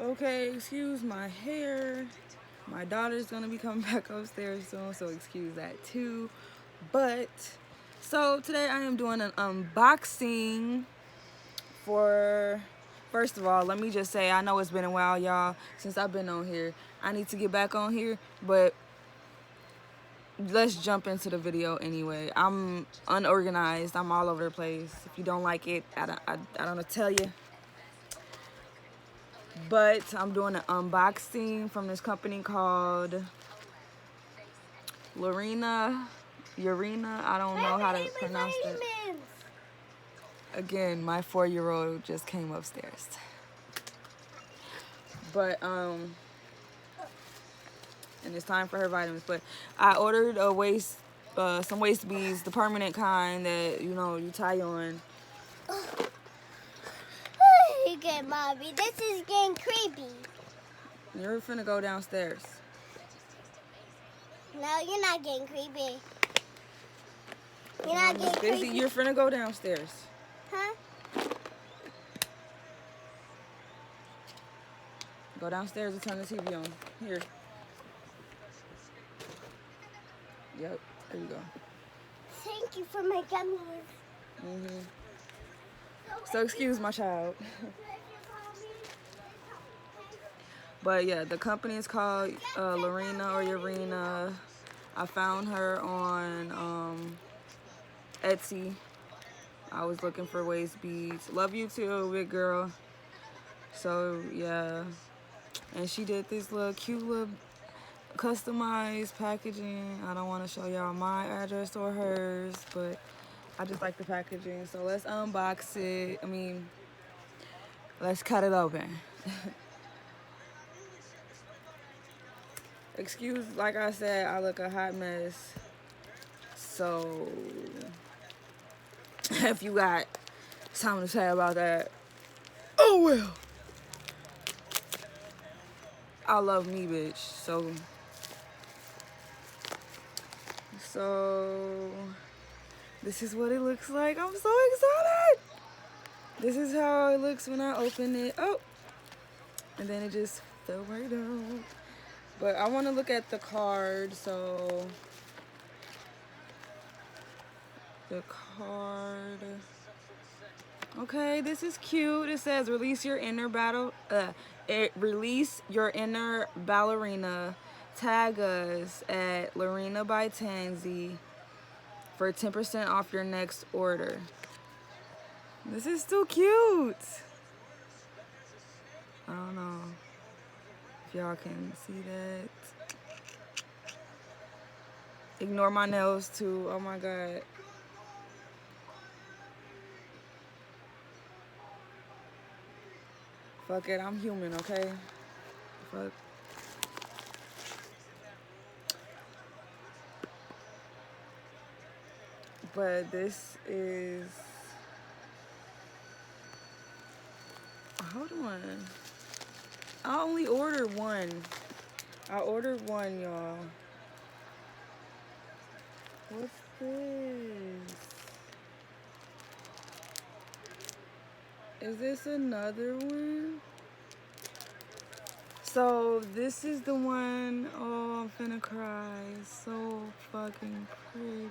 Okay, excuse my hair. My daughter's gonna be coming back upstairs soon, so excuse that too. But so today I am doing an unboxing for. First of all, let me just say I know it's been a while, y'all, since I've been on here. I need to get back on here, but let's jump into the video anyway. I'm unorganized. I'm all over the place. If you don't like it, I don't know to tell you. But I'm doing an unboxing from this company called Lorena, Urena. I don't know how to pronounce that. Again, my 4-year-old just came upstairs. But and it's time for her vitamins. But I ordered some waist beads, the permanent kind that you tie on. Okay, Mommy, this is getting creepy. You're finna go downstairs. No, you're not getting creepy. You're not getting creepy. You're finna go downstairs. Huh? Go downstairs and turn the TV on. Here. Yep, there you go. Thank you for my gummies. So excuse my child. But yeah, the company is called Lorena or Urena. I found her on Etsy. I was looking for waist beads. Love you too, big girl. So yeah, and she did this little cute little customized packaging. I don't want to show y'all my address or hers, but I just like the packaging. So let's unbox it. Let's cut it open. Excuse, like I said, I look a hot mess. So if you got something to say about that, oh well. I love me, bitch. So this is what it looks like. I'm so excited. This is how it looks when I open it. Oh, and then it just fell right out. But I want to look at the card. So the card. Okay, this is cute. It says release your inner ballerina. Tag us at Lorena by Tansy for 10% off your next order. This is too cute. I don't know if y'all can see that. Ignore my nails too. Oh my god. Fuck it, I'm human, okay? Fuck. But this is... Hold on. I only ordered one. I ordered one, y'all. What's this? Is this another one? So this is the one. Oh, I'm finna cry. It's so fucking pretty.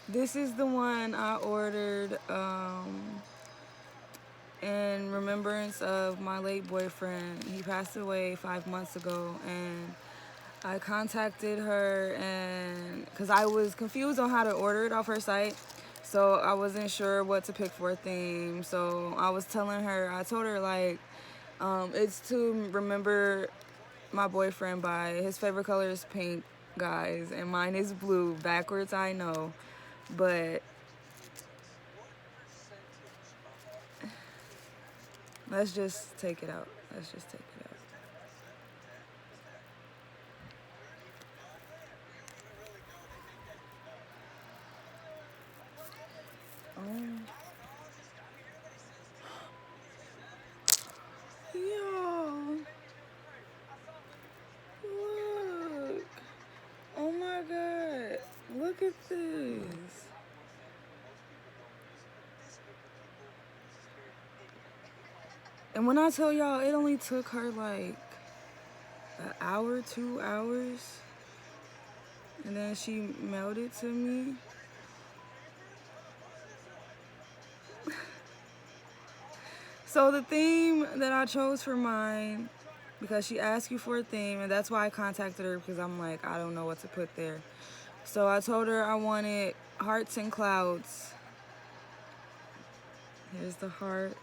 This is the one I ordered in remembrance of my late boyfriend. He passed away 5 months ago, and I contacted her and because I was confused on how to order it off her site. So I wasn't sure what to pick for a theme. So I told her like, it's to remember my boyfriend by. His favorite color is pink, guys, and mine is blue. Backwards, I know, but let's just take it out. Let's just take it out. Yo, look. Oh my god. Look at this. And when I tell y'all, it only took her like an hour, 2 hours. And then she mailed it to me. So the theme that I chose for mine, because she asked you for a theme, and that's why I contacted her, because I'm like, I don't know what to put there. So I told her I wanted hearts and clouds. Here's the heart.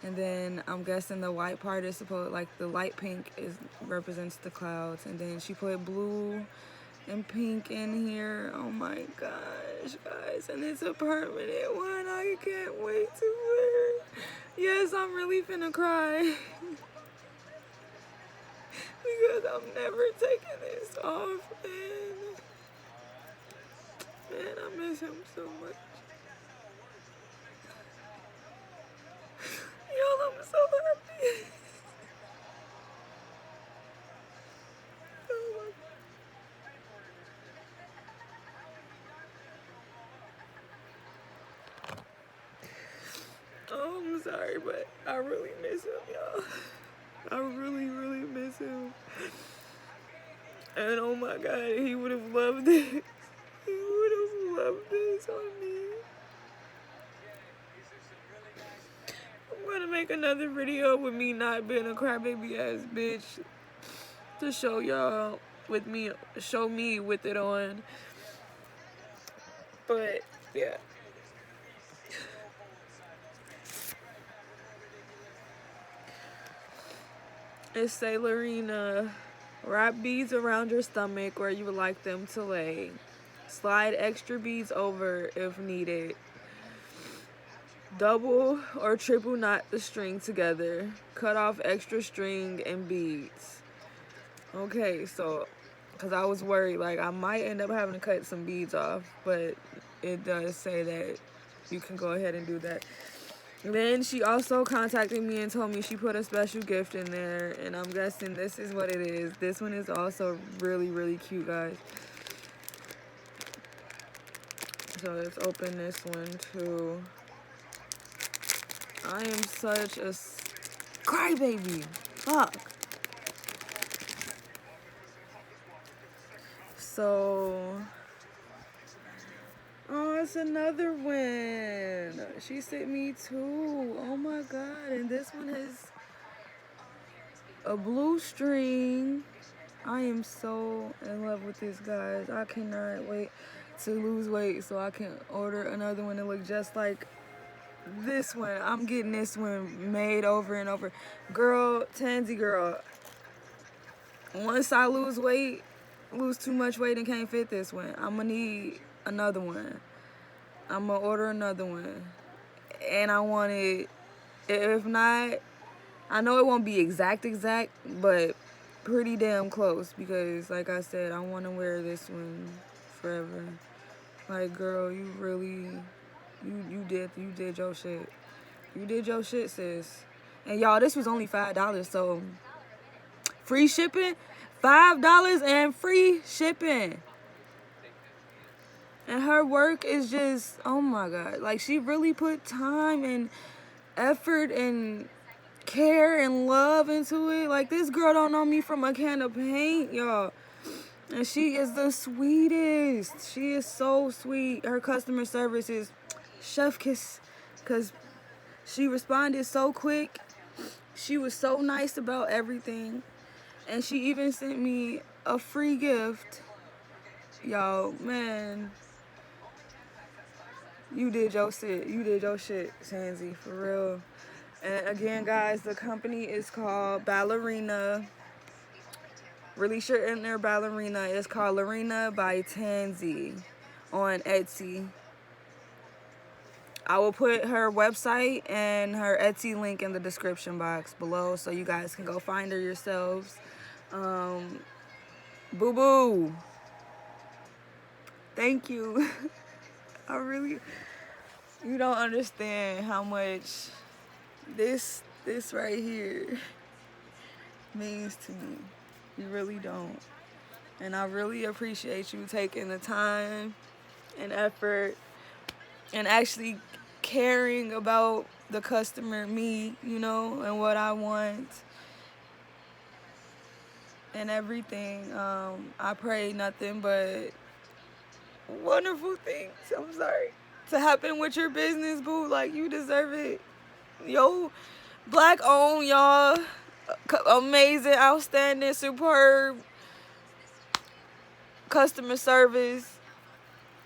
And then I'm guessing the white part is supposed, like the light pink represents the clouds. And then she put blue and pink in here. Oh my gosh, guys. And it's a permanent one. I can't wait to wear. Yes, I'm really finna cry. Because I'm never taking this off, man. Man, I miss him so much. Y'all, I'm so happy. Oh my Oh, I'm sorry, but I really miss him, y'all. I really, really miss him. And oh my God, he would have loved this. He would have loved this on me. I'm gonna make another video with me not being a crybaby ass bitch to show y'all with me, show me with it on. But yeah. It's say, Lorena, wrap beads around your stomach where you would like them to lay. Slide extra beads over if needed. Double or triple knot the string together. Cut off extra string and beads. Okay, so, because I was worried, like, I might end up having to cut some beads off, but it does say that you can go ahead and do that. Then she also contacted me and told me she put a special gift in there, and I'm guessing this is what it is. This one is also really, really cute, guys. So let's open this one too. I am such a crybaby. Fuck. So, oh, it's another one. She sent me two. Oh my God. And this one has a blue string. I am so in love with this, guys. I cannot wait to lose weight so I can order another one that looks just like this one. I'm getting this one made over and over. Girl, Tansy girl, once I lose too much weight and can't fit this one, I'm gonna need another one. I'm gonna order another one. And I want it, if not, I know it won't be exact, but pretty damn close, because like I said, I want to wear this one forever. Like, girl, you really, you did your shit. You did your shit, sis. And y'all, this was only $5, so free shipping, $5 and free shipping. And her work is just, oh my God, like, she really put time and effort and care and love into it. Like, this girl don't know me from a can of paint, y'all. And she is the sweetest. She is so sweet. Her customer service is chef kiss, because she responded so quick. She was so nice about everything. And she even sent me a free gift. Y'all, man, you did your shit. You did your shit, Tansy, for real. And again, guys, the company is called Ballerina. Really sure in their Ballerina. It's called Lorena by Tansy on Etsy. I will put her website and her Etsy link in the description box below so you guys can go find her yourselves. Boo boo. Thank you. I really, you don't understand how much this right here means to me. You really don't. And I really appreciate you taking the time and effort and actually caring about the customer, me, you know, and what I want and everything. I pray nothing but wonderful things. I'm sorry. To happen with your business, boo. Like, you deserve it. Yo, black owned, y'all. Amazing, outstanding, superb customer service.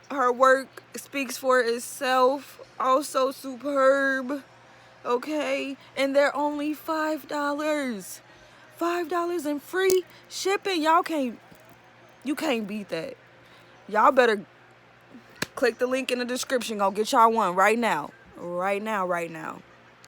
Her work speaks for itself. Also superb. Okay? And they're only $5. $5 and free shipping. You can't beat that. Y'all better click the link in the description. Go get y'all one right now. Right now, right now.